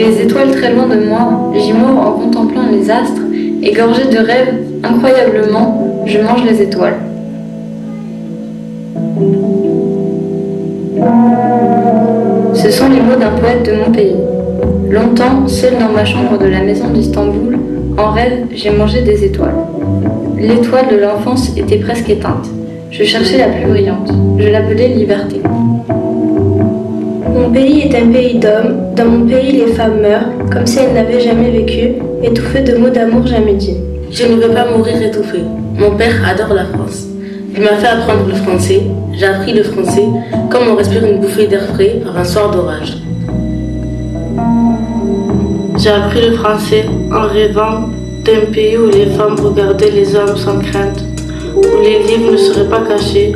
les étoiles très loin de moi, j'y mords en contemplant les astres, et gorgé de rêves, incroyablement, je mange les étoiles. Ce sont les mots d'un poète de mon pays. Longtemps, seul dans ma chambre de la maison d'Istanbul, en rêve, j'ai mangé des étoiles. L'étoile de l'enfance était presque éteinte. Je cherchais la plus brillante. Je l'appelais liberté. Mon pays est un pays d'hommes. Dans mon pays, les femmes meurent, comme si elles n'avaient jamais vécu, étouffées de mots d'amour jamais dits. Je ne veux pas mourir étouffée. Mon père adore la France. Il m'a fait apprendre le français. J'ai appris le français comme on respire une bouffée d'air frais par un soir d'orage. J'ai appris le français en rêvant d'un pays où les femmes regardaient les hommes sans crainte, où les livres ne seraient pas cachés,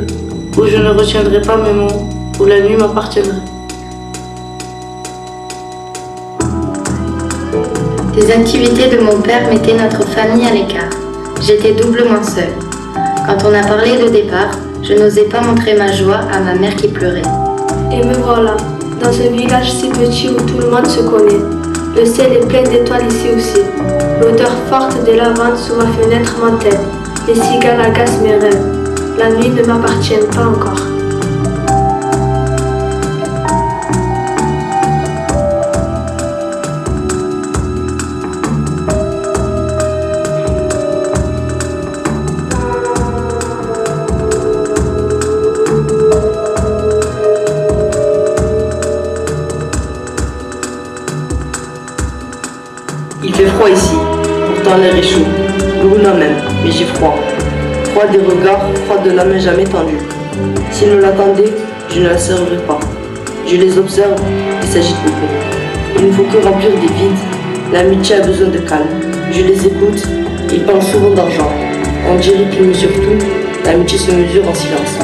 où je ne retiendrai pas mes mots, où la nuit m'appartiendrait. Les activités de mon père mettaient notre famille à l'écart. J'étais doublement seule. Quand on a parlé de départ, je n'osais pas montrer ma joie à ma mère qui pleurait. Et me voilà, dans ce village si petit où tout le monde se connaît. Le ciel est plein d'étoiles ici aussi. L'odeur forte des lavandes sous ma fenêtre m'entête. Les cigales agacent mes rêves. La nuit ne m'appartient pas encore. Il fait froid ici, pourtant l'air est chaud, brûlant même, mais j'ai froid. Froid des regards, froid de la main jamais tendue. S'ils me l'attendaient, je ne la serrerai pas. Je les observe et s'agite beaucoup. Il ne faut que remplir des vides. L'amitié a besoin de calme. Je les écoute, ils parlent souvent d'argent. On dirait qu'ils mesurent tout, l'amitié se mesure en silence.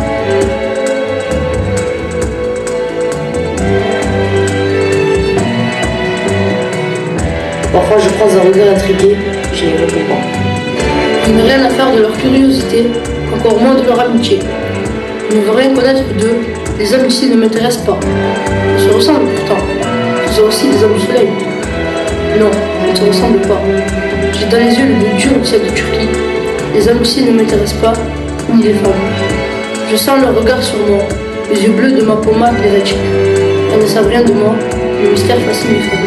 Parfois je croise un regard intrigué, je n'y réponds pas. Je n'ai rien à faire de leur curiosité, encore moins de leur amitié. Je ne veux rien connaître d'eux, les hommes ici ne m'intéressent pas. Ils se ressemblent pourtant, ils ont aussi des hommes du soleil. Non, ils ne se ressemblent pas. J'ai dans les yeux le bleu dur du ciel de Turquie. Les hommes ici ne m'intéressent pas, ni les femmes. Je sens leur regard sur moi, les yeux bleus de ma pommade les attirent. Elles ne savent rien de moi, le mystère fascine les femmes.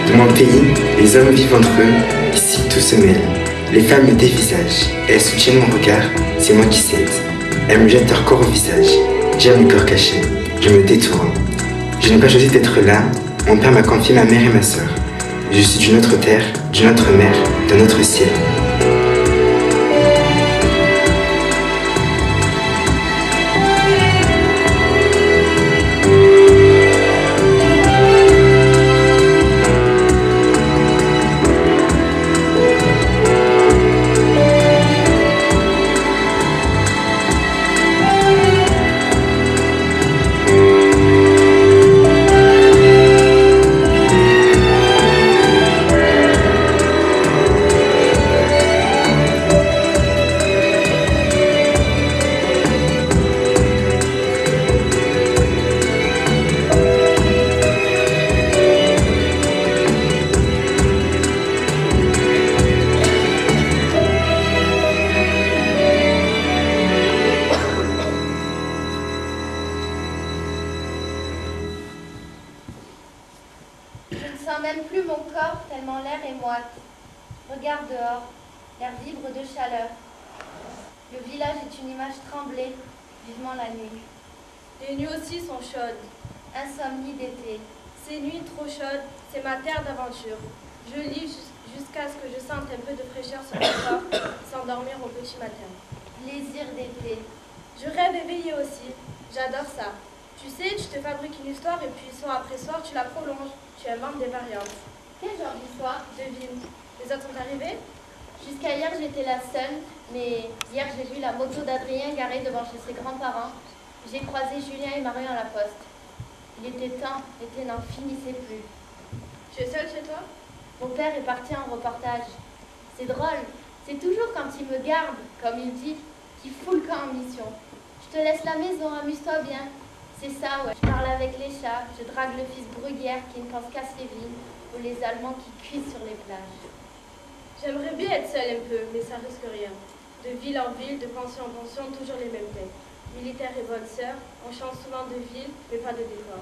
De mon pays, les hommes vivent entre eux, ici tout se mêle. Les femmes me dévisagent, elles soutiennent mon regard, c'est moi qui cède. Elles me jettent leur corps au visage, j'aime le corps caché, je me détourne. Je n'ai pas choisi d'être là, mon père m'a confié ma mère et ma sœur. Je suis d'une autre terre, d'une autre mer, d'un autre ciel. Je ne sens même plus mon corps tellement l'air est moite. Regarde dehors, l'air vibre de chaleur. Le village est une image tremblée, vivement la nuit. Les nuits aussi sont chaudes. Insomnie d'été. Ces nuits trop chaudes, c'est ma terre d'aventure. Je lis jusqu'à ce que je sente un peu de fraîcheur sur mon corps, sans dormir au petit matin. Plaisir d'été. Je rêve éveillée aussi. J'adore ça. Tu sais, tu te fabriques une histoire et puis soir après soir, tu la prolonges. Tu inventes des variantes. Quel genre d'histoire? Devine. Les autres sont arrivés? Jusqu'à hier, j'étais la seule, mais hier, j'ai vu la moto d'Adrien garée devant chez ses grands-parents. J'ai croisé Julien et Marion à la poste. Il était temps, l'été n'en finissait plus. Tu es seule chez toi? Mon père est parti en reportage. C'est drôle, c'est toujours quand il me garde, comme il dit, qu'il fout le camp en mission. Je te laisse la maison, amuse-toi bien. C'est ça, ouais. Je parle avec les chats, je drague le fils Bruguière qui ne pense qu'à ses vies, ou les Allemands qui cuisent sur les plages. J'aimerais bien être seule un peu, mais ça risque rien. De ville en ville, de pension en pension, toujours les mêmes têtes. Militaires et bonnes sœurs, on change souvent de ville, mais pas de décor.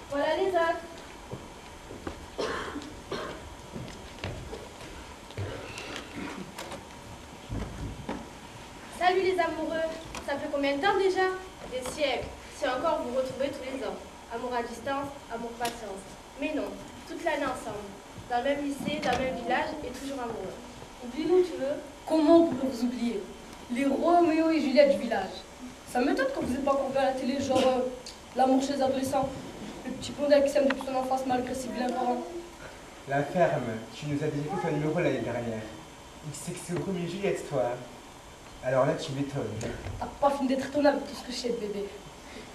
Voilà les autres. Salut les amoureux, ça fait combien de temps déjà? Des siècles, si encore vous retrouvez tous les ans. Amour à distance, amour patience. Mais non, toute l'année ensemble. Dans le même lycée, dans le même village et toujours amoureux. Oublie-nous, tu veux? Comment on pourrait vous oublier? Les Roméo et Juliette du village. Ça m'étonne quand vous n'êtes pas encore vu à la télé, genre l'amour chez les adolescents. Le petit pondel qui s'aime depuis son enfance malgré ses vilains parents. La ferme, tu nous as déjà fait ton numéro l'année dernière. Il sait que c'est Roméo et Juliette, toi. Alors là, tu m'étonnes. T'as pas fini d'être étonné avec tout ce que je sais, bébé.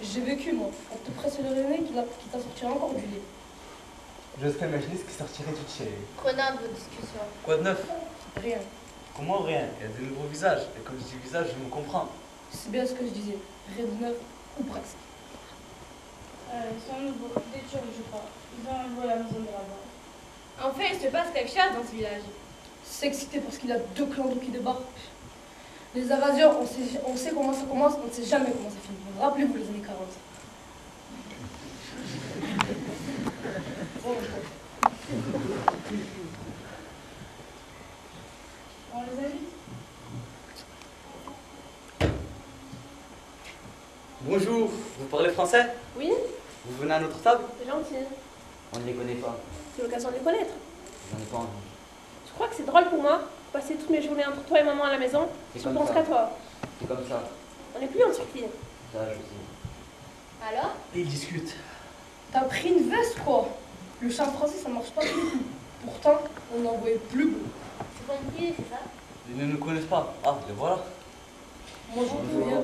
J'ai vécu, moi. On te presse le nez qui t'a sorti encore du lait. J'ose pas imaginer ce qui sortirait tout de chez lui. Prenante vos discussions. Quoi de neuf? Rien. Comment rien? Il y a de nouveaux visages. Et comme je dis visage, je me comprends. C'est bien ce que je disais. Rien de neuf, ou presque. Ils sont nouveaux, des Turcs, je crois. Ils ont loué la maison de là-bas. Enfin, il se passe quelque chose dans ce village. C'est excité parce qu'il a 2 clans qui débarquent. Les invaseurs, on sait comment ça commence, on ne sait jamais comment ça finit. Rappelez-vous les années 40. On les invite. Bonjour, vous parlez français? Oui, Vous venez à notre table? c'est gentil. On ne les connaît pas. C'est l'occasion de les connaître. J'en ai pas envie. Je crois que c'est drôle pour moi, passer toutes mes journées entre toi et maman à la maison. C'est Je comme pense ça. qu'à toi. C'est comme ça. On n'est plus en Turquie. Ça, je sais. Alors? Et ils discutent. T'as pris une veste, quoi. Le chant français, ça marche pas du tout. Pourtant, on n'en voyait plus beau. C'est compliqué, c'est ça? Ils ne nous connaissent pas. Ah, les voilà. Moi, je vous préviens.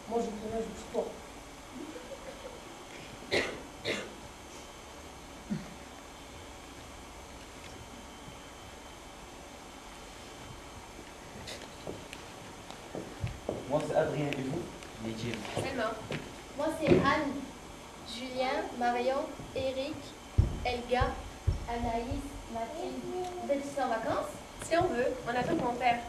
Moi, je vous préviens, je bouge pas. Moi, c'est Adrien et vous? Négatif. Selma. Moi, c'est Anne, Julien, Marion, Eric, Elga, Anaïs, Mathilde. Vous êtes ici en vacances? Si on veut, on attend mon père.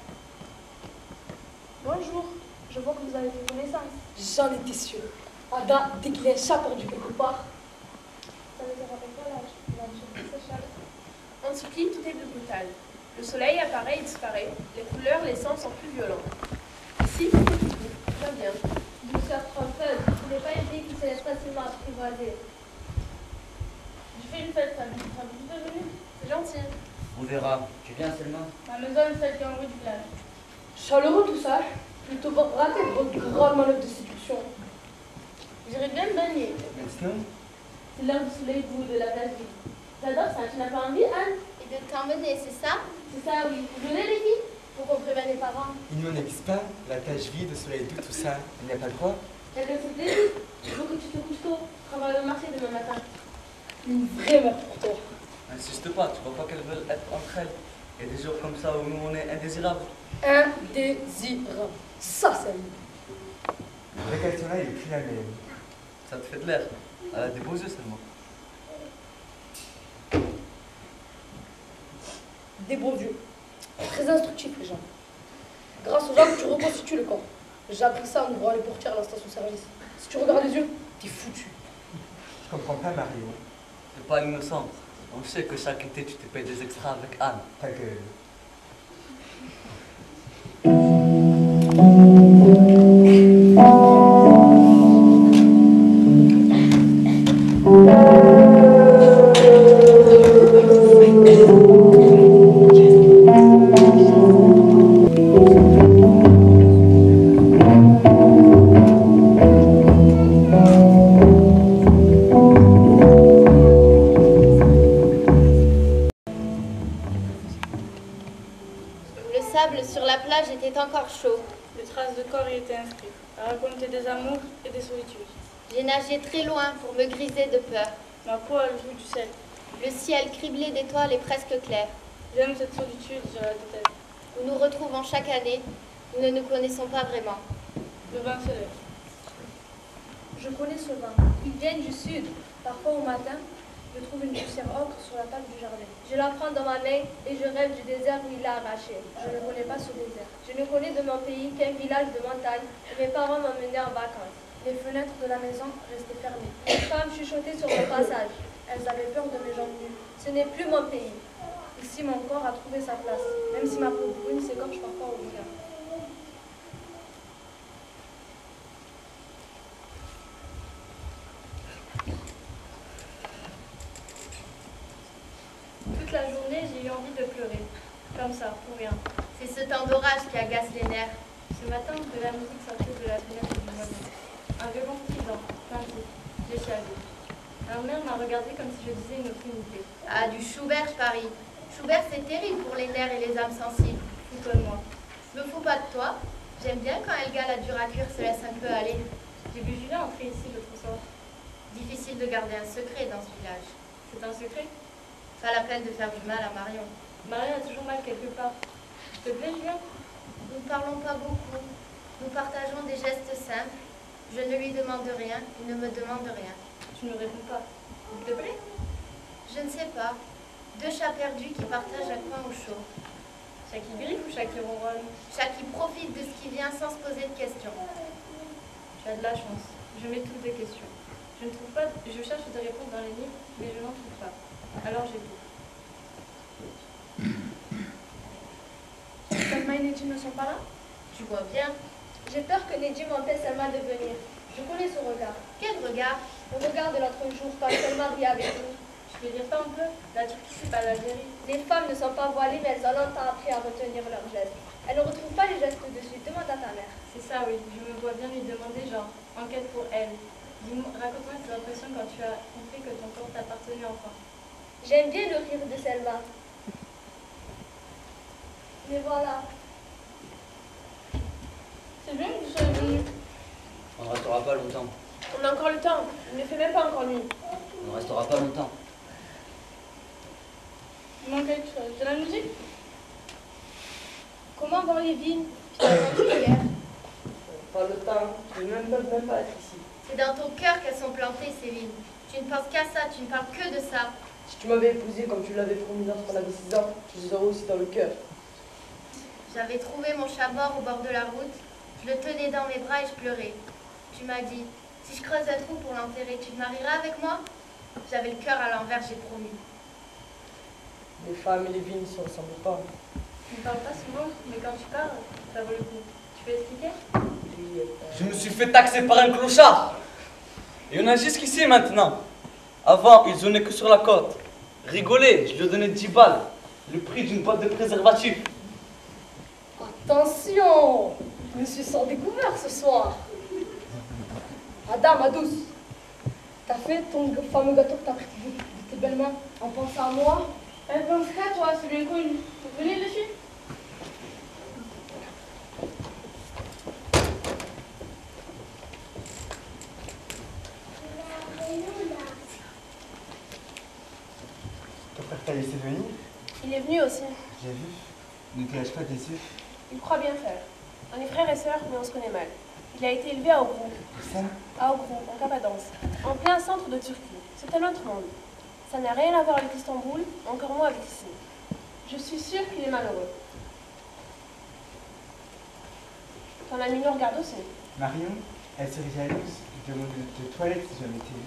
Bonjour, je vois que vous avez fait connaissance. J'en étais sûre. Ada, dès qu'il y a un chat perdu quelque part. Ça veut dire avec quel âge? En Turquie, tout est plus brutal. Le soleil apparaît et disparaît. Les couleurs, les sons sont plus violents. Ici, tout va bien. Douceur trompeuse, ce n'est pas une vie qui se laisse facilement apprivoiser. Je fais une fête, ça vous de venir? C'est gentil. On verra. Tu viens seulement? Ma maison est celle qui est en rue du village. Chaleureux tout ça. Plutôt raté votre grande manœuvre de séduction. J'irai bien me baigner. Maintenant, C'est l'heure du soleil vous de la plage vide. J'adore ça, tu n'as pas envie, Anne? Et de t'emmener, c'est ça? C'est ça, oui. Vous venez, les filles? Pour qu'on prévienne les parents. il n'en existe pas. La plage vide, le soleil doux, tout ça. Il n'y a pas le droit. Elle me fait plaisir. Il faut que tu te couches tôt. Travaille au marché demain matin. Une vraie mère pour toi. Insiste pas, tu vois pas qu'elles veulent être entre elles. Il y a des jours comme ça où nous on est indésirables. Indésirable. Ça, c'est lui. La question-là, il n'est plus la même. Ça te fait de l'air. Elle a des beaux yeux seulement. Des beaux yeux. Très instructif, les gens. Grâce aux hommes, tu reconstitues le corps. J'ai appris ça en ouvrant les portières à la station-service. Si tu regardes les yeux, t'es foutu. Je comprends pas, Mario. C'est pas innocent. On sait que chaque été tu te payes des extras avec Anne. Ta gueule. Sur la plage était encore chaud. Les traces de corps y étaient inscrites. À raconter des amours et des solitudes. J'ai nagé très loin pour me griser de peur. Ma peau a le goût du sel. Le ciel criblé d'étoiles est presque clair. J'aime cette solitude, je la déteste. Nous nous retrouvons chaque année. Nous ne nous connaissons pas vraiment. Le vin se lève. Je connais ce vin. Ils viennent du sud. Parfois au matin, je trouve une poussière ocre sur la table du jardin. Je la prends dans ma main et je rêve du désert où il l'a arraché. Je ne connais pas ce désert. Je ne connais de mon pays qu'un village de montagne où mes parents m'emmenaient en vacances. Les fenêtres de la maison restaient fermées. Les femmes chuchotaient sur le passage. Elles avaient peur de mes jambes nues. Ce n'est plus mon pays. Ici, mon corps a trouvé sa place, même si ma peau brune s'écorche parfois au regard. Toute la journée, j'ai eu envie de pleurer. Comme ça, pour rien. C'est ce temps d'orage qui agace les nerfs. Ce matin, de la musique sortait de la fenêtre du moineau. Un violon strident, plaintif, j'ai chialé. Ma mère m'a regardée comme si je disais une obscénité. Ah, du Schubert, je parie. Schubert, c'est terrible pour les nerfs et les âmes sensibles. Fous-toi de moi. Je me fous pas de toi. J'aime bien quand Elga, la dure à cuire, se laisse un peu aller. J'ai vu Julien entrer ici l'autre soir. Difficile de garder un secret dans ce village. C'est un secret? Pas la peine de faire du mal à Marion. Marion a toujours mal quelque part. S'il te plaît, Julien? Nous ne parlons pas beaucoup. Nous partageons des gestes simples. Je ne lui demande rien, il ne me demande rien. Tu ne réponds pas. S'il te plaît? Je ne sais pas. Deux chats perdus qui partagent un coin au chaud. Chat qui griffe ou chat qui ronronne? Chat qui profite de ce qui vient sans se poser de questions. Tu as de la chance. Je m'étouffe de questions. Je ne trouve pas. Je cherche des réponses dans les livres, mais je n'en trouve pas. Alors j'écoute. Selma et Nedji ne sont pas là? Tu vois bien. J'ai peur que Nedji m'empêche Selma de venir. Je connais son regard. Quel regard? Le regard de l'autre jour quand Selma riait avec nous. Je peux dire ça un peu? La Turquie, c'est pas l'Algérie. Les femmes ne sont pas voilées, mais elles ont longtemps appris à retenir leurs gestes. Elles ne retrouvent pas les gestes de suite. Demande à ta mère. C'est ça, oui. Je me vois bien lui demander, genre, enquête pour elle. Dis-moi, raconte-moi tes impressions quand tu as compris que ton corps t'appartenait enfin. J'aime bien le rire de Selma. Mais voilà. C'est bien que vous soyez venus. On ne restera pas longtemps. On a encore le temps. Il ne fait même pas encore nuit. On ne restera pas longtemps. Il manque quelque chose. De la musique? Comment vont les vignes? Je t'ai entendu hier. Pas le temps, je ne même pas être ici. C'est dans ton cœur qu'elles sont plantées, ces vignes. Tu ne penses qu'à ça, tu ne parles que de ça. Si tu m'avais épousé comme tu l'avais promis lorsqu'on avait 6 ans, je les aurais aussi dans le cœur. J'avais trouvé mon chat mort au bord de la route. Je le tenais dans mes bras et je pleurais. Tu m'as dit, si je creuse un trou pour l'enterrer, tu te marieras avec moi? J'avais le cœur à l'envers, j'ai promis. Les femmes et les vignes ne se ressemblent pas. Tu ne parles pas souvent, mais quand tu parles, ça vaut le coup. Tu peux expliquer? Je me suis fait taxer par un clochard. Et on a jusqu'ici maintenant. Avant, ils venaient que sur la côte. Rigoler, je lui ai donné 10 balles. Le prix d'une boîte de préservatifs. Attention! Monsieur sort découvert ce soir. Adam, ma douce, t'as fait ton fameux gâteau que t'as pris de tes belles mains en pensant à moi? Elle pense qu'à toi, c'est bien connu. Vous venez dessus? Ton frère t'a laissé venir? Il est venu aussi. J'ai vu. Ne te lâche pas des yeux. Il croit bien faire. On est frères et sœurs, mais on se connaît mal. Il a été élevé à Ogrou. Où ça? À Ogrou, en Cappadance, en plein centre de Turquie. C'est un autre monde. Ça n'a rien à voir avec Istanbul, encore moins avec ici. Je suis sûre qu'il est malheureux. Ton ami nous regarde aussi. Marion, elle serait jalouse. Je demande de toilette si jamais t'ai vu.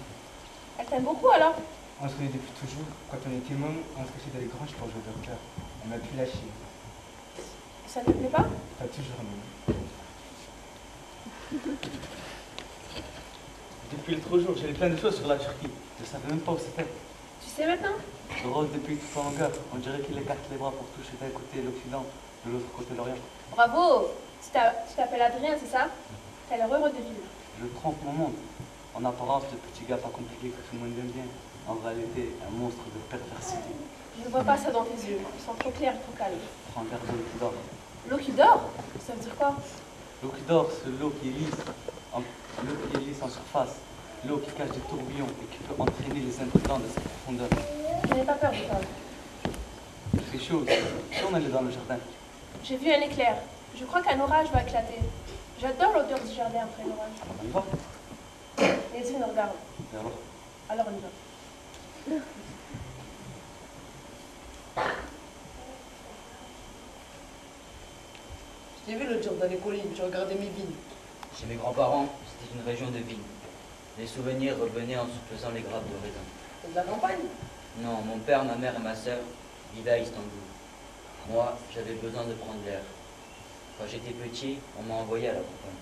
Elle t'aime beaucoup alors? On se connaît depuis toujours. Quand on était môme, on se cachait dans les granges pour jouer au docteur. Elle m'a pu lâcher. Ça ne te plaît pas? Pas toujours, non. Depuis l'autre jour, j'ai plein de choses sur la Turquie. Je ne savais même pas où c'était. Tu sais maintenant? Le rôle depuis tout en longueur. On dirait qu'il écarte les bras pour toucher d'un côté l'Occident, de l'autre côté l'Orient. Bravo! Tu t'appelles Adrien, c'est ça? T'as l'air heureux de vivre. Je trompe mon monde. En apparence, le petit gars pas compliqué que tout le monde aime bien. En réalité, un monstre de perversité. Je ne vois pas ça dans tes yeux. Ils sont trop clairs et trop calmes. Prends garde de l'eau qui dort. L'eau qui dort? Ça veut dire quoi? L'eau qui dort, c'est l'eau qui est lisse. L'eau qui est lisse en surface. L'eau qui cache des tourbillons et qui peut entraîner les intrigants de sa profondeur. Je n'ai pas peur de toi. Il fait chaud. Si on allait dans le jardin. J'ai vu un éclair. Je crois qu'un orage va éclater. J'adore l'odeur du jardin après l'orage. On y va. Nézine, regarde. Alors on y va. Je t'ai vu l'autre jour dans les collines, tu regardais mes vignes. Chez mes grands-parents, c'était une région de vignes. Les souvenirs revenaient en faisant les grappes de raisin. C'est de la campagne. Non, mon père, ma mère et ma sœur vivaient à Istanbul. Moi, j'avais besoin de prendre l'air. Quand j'étais petit, on m'a envoyé à la campagne.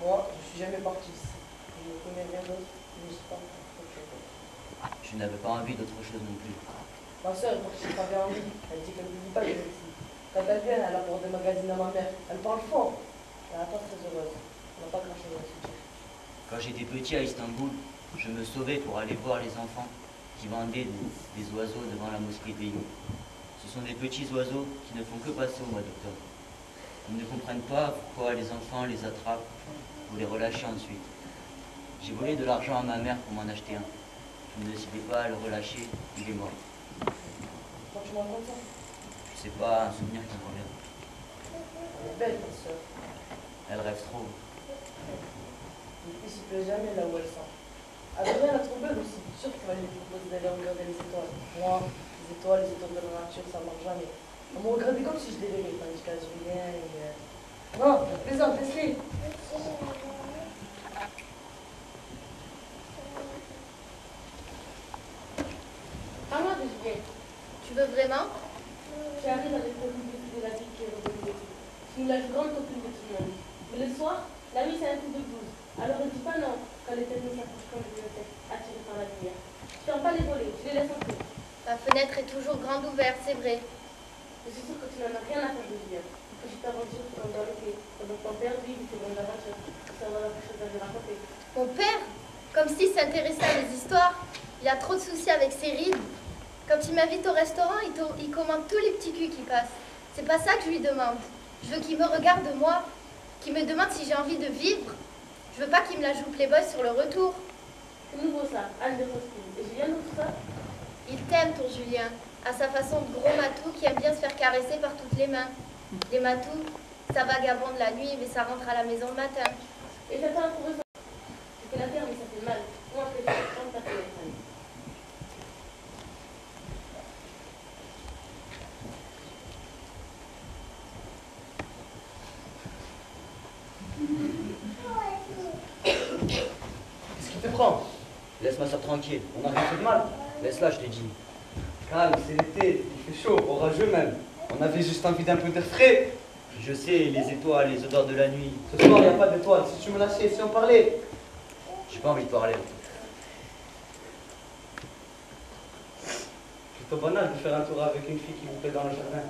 Moi, je suis jamais parti. Je ne connais rien d'autre, je ne sais pas autre chose. Je n'avais pas envie d'autre chose non plus. Ma soeur est partie travailler en ville. Elle dit qu'elle ne vit pas ici. Quand elle vient, elle apporte des magazines à ma mère. Elle parle fort. Elle n'est pas très heureuse. Elle n'a pas grand-chose à se dire. Quand j'étais petit à Istanbul, je me sauvais pour aller voir les enfants qui vendaient des oiseaux devant la mosquée Beyoğlu. Ce sont des petits oiseaux qui ne font que passer au mois d'octobre. Ils ne comprennent pas pourquoi les enfants les attrapent ou les relâchent ensuite. J'ai volé de l'argent à ma mère pour m'en acheter un. Je ne décidais pas à le relâcher, il est mort. Quand tu m'en racontes ça, Je sais pas, un souvenir qui me revient. elle est belle, ma soeur. Elle rêve trop. Il ne s'y plaît jamais là où elle sent. Adrien la trop belle aussi. Sûr qu'il va lui proposer d'aller regarder les étoiles. Moi, les étoiles de la nature, ça ne marche jamais. On me regardait comme si je les verrais, tandis qu'à Julien et... Non, t'as plaisante, laisse-les. Parle-moi de Julien. Tu veux vraiment? Tu arrives avec le but de la vie qui est revenue de tout. Tu nous la grande copine de tout le monde. Mais le soir, la nuit c'est un coup de blouse. Alors ne dis pas non quand les techniques s'approchent comme je le fais, attirés par la lumière. Tu fermes pas les volets, tu les laisses entrer. Ma fenêtre est toujours grande ouverte, c'est vrai. Je suis sûre que tu n'en as rien à faire de Julien. Que tu t'aventures dans le quai. Pendant ton père, lui, il fait dans l'aventure. Ça va avoir quelque chose à lui raconter. Mon père, comme s'il s'intéressait à mes histoires, il a trop de soucis avec ses rides. Quand il m'invite au restaurant, il commande tous les petits culs qui passent. C'est pas ça que je lui demande. Je veux qu'il me regarde moi, qu'il me demande si j'ai envie de vivre. Je veux pas qu'il me la joue Playboy sur le retour. C'est nouveau ça, Anne de Faustine. Et Julien nous tout ça? Il t'aime, ton Julien, à sa façon de gros matou qui aime bien se faire caresser par toutes les mains. Les matous, ça vagabonde la nuit, mais ça rentre à la maison le matin. Et ça t'a trouvé ça? C'est que la terre, mais ça fait mal. Moi, je préfère prendre ta fenêtre. Qu'est-ce qui te prend? Laisse ma soeur tranquille. On n'a rien fait de mal. Laisse-la, je te dis. Calme, c'est l'été, il fait chaud, orageux même. On avait juste envie d'un peu d'air frais. Je sais, les étoiles, les odeurs de la nuit. Ce soir, il n'y a pas d'étoiles. Si tu me lâchais, si on parlait. J'ai pas envie de parler. C'est plutôt banal de faire un tour avec une fille qui vous plaît dans le jardin.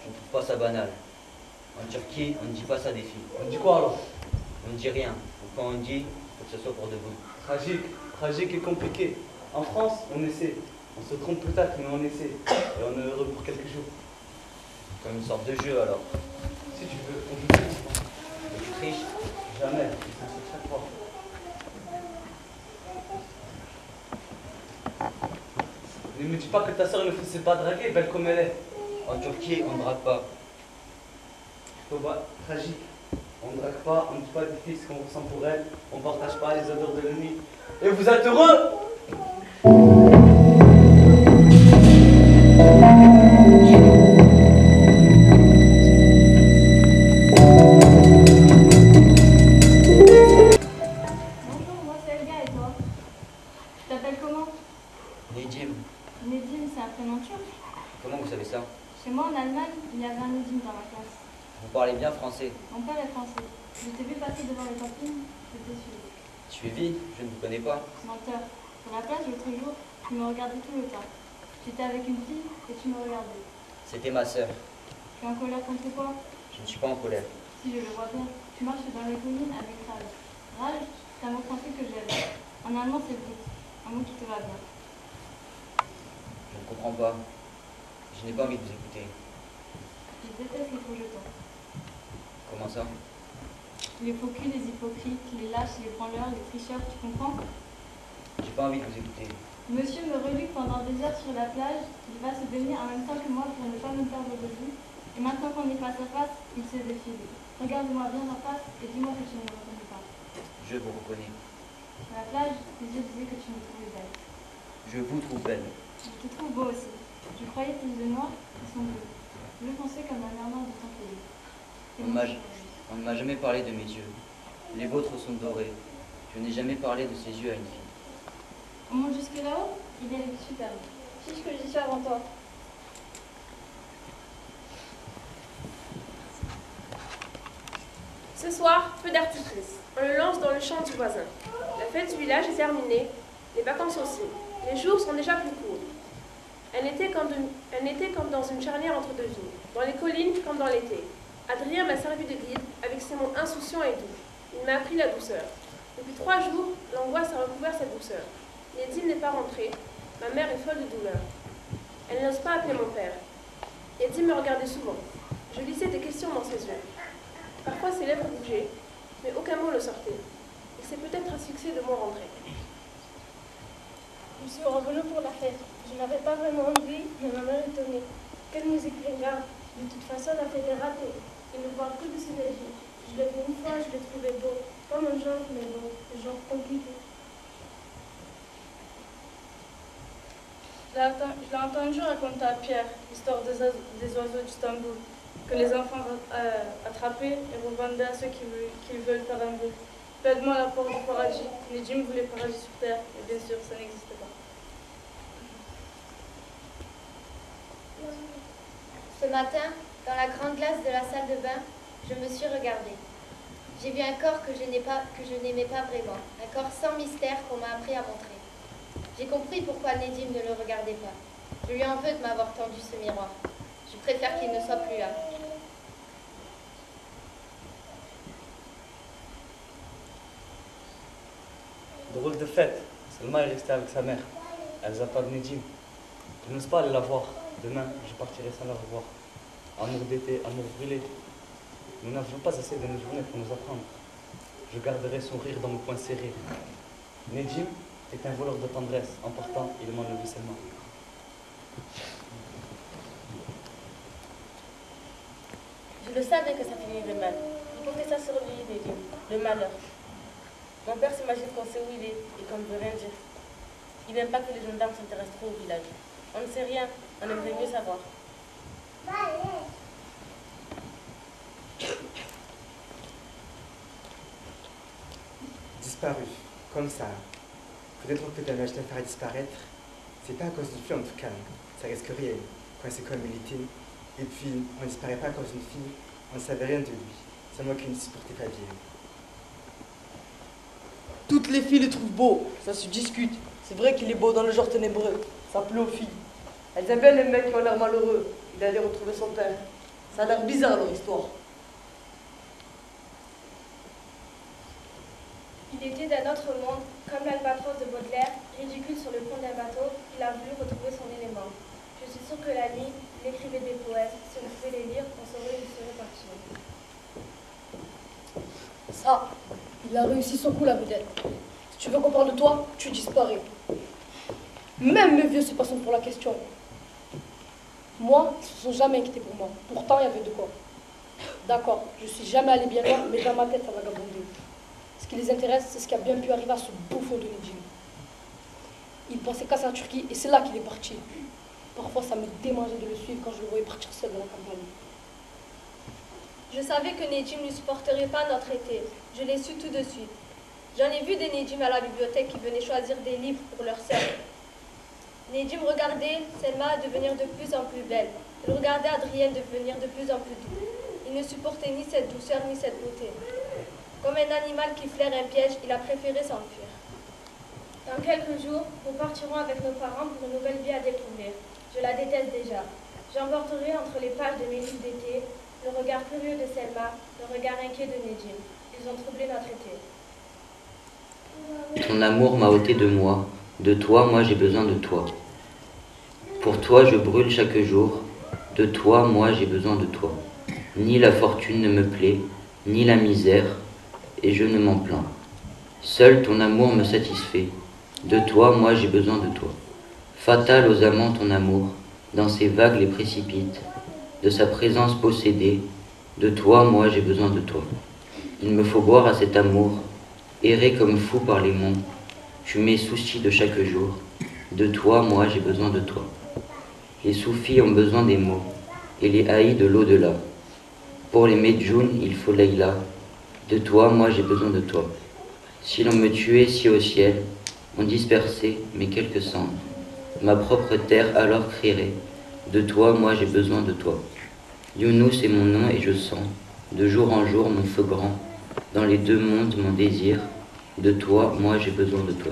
Je ne trouve pas ça banal. En Turquie, on ne dit pas ça des filles. On dit quoi alors? On ne dit rien. Ou quand on dit, il faut que ce soit pour de bon. Tragique et compliqué. En France, on essaie. On se trompe peut-être, mais on essaie. Et on est heureux pour quelques jours. Comme une sorte de jeu alors. Si tu veux, on joue ensemble. Et tu triches. Jamais, c'est chaque fois. Ne me dis pas que ta soeur ne faisait pas draguer, belle comme elle est. En Turquie, on ne drague pas. Tragique. On ne drague pas, on ne dit pas des filles ce qu'on ressent pour elles, on ne partage pas les odeurs de la nuit. Et vous êtes heureux? Bonjour, moi c'est Elga et toi? Tu t'appelles comment? Nedim, Nedim, c'est un prénom turc. comment vous savez ça? Chez moi en Allemagne, il y avait un Nedim dans ma classe. Vous parlez bien français. Mon père est français. Je t'ai vu passer devant les cantines, je t'ai suivi. Suivi, je ne vous connais pas. Menteur. Sur la plage l'autre jour, tu me regardais tout le temps. J'étais avec une fille et tu me regardais. C'était ma sœur. Tu es en colère contre quoi? Je ne suis pas en colère. Si, je le vois bien. Tu marches dans les collines avec rage. Rage, c'est un mot français que j'aime. En allemand, c'est brut. Un mot qui te va bien. Je ne comprends pas. Je n'ai pas envie de vous écouter. Je déteste les faux jetons. Comment ça? Les faux culs, les hypocrites, les lâches, les branleurs, les tricheurs, tu comprends? J'ai pas envie de vous écouter. Monsieur me reluque pendant des heures sur la plage. Il va se baigner en même temps que moi pour ne pas me perdre de vue. Et maintenant qu'on est face à face, il se défile. Regarde-moi bien en face et dis-moi que tu ne me reconnais pas. Je vous reconnais. À la plage, les yeux disaient que tu me trouvais belle. Je vous trouve belle. Je te trouve beau aussi. Je croyais tes yeux noirs qui sont bleus. Bleu foncé comme la mer noire de ton pays. On ne m'a jamais parlé de mes yeux. Les vôtres sont dorés. Je n'ai jamais parlé de ces yeux à une fille. On monte jusque là-haut? Il y a les superbes. Fiche que j'y suis avant toi. Ce soir, feu d'artifice. On le lance dans le champ du voisin. La fête du village est terminée, les vacances aussi. Les jours sont déjà plus courts. Elle était comme dans une charnière entre deux vignes, dans les collines comme dans l'été. Adrien m'a servi de guide avec ses mots insouciants et doux. Il m'a appris la douceur. Depuis 3 jours, l'angoisse a recouvert cette douceur. Nedim n'est pas rentré. Ma mère est folle de douleur. Elle n'ose pas appeler mon père. Nedim me regardait souvent. Je lisais des questions dans ses yeux. Parfois ses lèvres bougeaient, mais aucun mot ne sortait. Il s'est peut-être asphyxié de mon rentrée. Je suis revenue pour la fête. Je n'avais pas vraiment envie, mais ma mère étonnée. Quelle musique ringarde. De toute façon, la fête est ratée. Il ne parle que de synergie. Je l'ai vu une fois, je l'ai trouvé beau. Pas mon genre, mais beau. Le genre compliqué. Je l'ai entendu raconter à Pierre l'histoire des oiseaux d'Istanbul, que les enfants attrapaient et revendaient à ceux qui veulent faire un vœu. Plaide-moi la porte du paradis. Nedim voulait paradis sur terre, et bien sûr, ça n'existe pas. Ce matin, dans la grande glace de la salle de bain, je me suis regardée. J'ai vu un corps que je n'aimais pas vraiment, un corps sans mystère qu'on m'a appris à montrer. J'ai compris pourquoi Nedim ne le regardait pas. Je lui en veux de m'avoir tendu ce miroir. Je préfère qu'il ne soit plus là. Drôle de fête. Selma est restée avec sa mère. Elle n'a pas de Nedim. Je n'ose pas aller la voir. Demain, je partirai sans la revoir. Amour d'été, amour brûlé. Nous n'avions pas assez de nos journées pour nous apprendre. Je garderai son rire dans mon poing serré. Nedim est un voleur de tendresse. En partant, il m'a enlevé Selma. Je le savais que ça finirait mal. Il portait ça sur lui, Nedim, le malheur. Mon père s'imagine qu'on sait où il est et qu'on ne veut rien dire. Il n'aime pas que les gendarmes s'intéressent trop au village. On ne sait rien, on aimerait mieux savoir. Disparu, comme ça. Peut-être que ta machine à faire disparaître. C'est pas à cause d'une fille en tout cas. Ça risque rien. Quand c'est comme il était. Et puis, on ne disparaît pas à cause d'une fille. On ne savait rien de lui. C'est moi qui ne supportais pas bien. Toutes les filles le trouvent beau, ça se discute. C'est vrai qu'il est beau dans le genre ténébreux, ça plaît aux filles. Elles aiment bien les mecs qui ont l'air malheureux. Il allait retrouver son père. Ça a l'air bizarre leur histoire. Il était d'un autre monde, comme l'albatros de Baudelaire, ridicule sur le pont d'un bateau, il a voulu retrouver son élément. Je suis sûre que la nuit, il écrivait des poèmes. Si on pouvait les lire, on saurait où il serait parti. Ça, il a réussi son coup la vedette. Si tu veux qu'on parle de toi, tu disparais. Même mes vieux se passent pour la question. Moi, ils ne se sont jamais inquiétés pour moi. Pourtant, il y avait de quoi. D'accord, je suis jamais allé bien loin, mais dans ma tête, ça vagabondait. Ce qui les intéresse, c'est ce qui a bien pu arriver à ce bouffon de Nedim. Il pensait qu'à sa Turquie, et c'est là qu'il est parti. Parfois, ça me démangeait de le suivre quand je le voyais partir seul dans la campagne. Je savais que Nedim ne supporterait pas notre été. Je l'ai su tout de suite. J'en ai vu des Nedim à la bibliothèque qui venaient choisir des livres pour leur sœur. Nedim regardait Selma devenir de plus en plus belle. Il regardait Adrien devenir de plus en plus doux. Il ne supportait ni cette douceur ni cette beauté. Comme un animal qui flaire un piège, il a préféré s'enfuir. Dans quelques jours, nous partirons avec nos parents pour une nouvelle vie à découvrir. Je la déteste déjà. J'emporterai entre les pages de mes livres d'été le regard curieux de Selma, le regard inquiet de Nedim. Ils ont troublé notre été. Ton amour m'a ôté de moi. De toi, moi j'ai besoin de toi. Pour toi, je brûle chaque jour. De toi, moi j'ai besoin de toi. Ni la fortune ne me plaît, ni la misère, et je ne m'en plains. Seul ton amour me satisfait. De toi, moi j'ai besoin de toi. Fatal aux amants ton amour, dans ses vagues les précipite. De sa présence possédée, de toi, moi j'ai besoin de toi. Il me faut boire à cet amour, errer comme fou par les monts. Tu m'es souci de chaque jour. De toi, moi, j'ai besoin de toi. Les soufis ont besoin des mots, et les haïs de l'au-delà. Pour les Medjoun, il faut Leïla. De toi, moi, j'ai besoin de toi. Si l'on me tuait si au ciel, on dispersait mes quelques cendres. Ma propre terre alors crierait. De toi, moi, j'ai besoin de toi. Younous est mon nom et je sens, de jour en jour, mon feu grand. Dans les deux mondes, mon désir. De toi, moi, j'ai besoin de toi.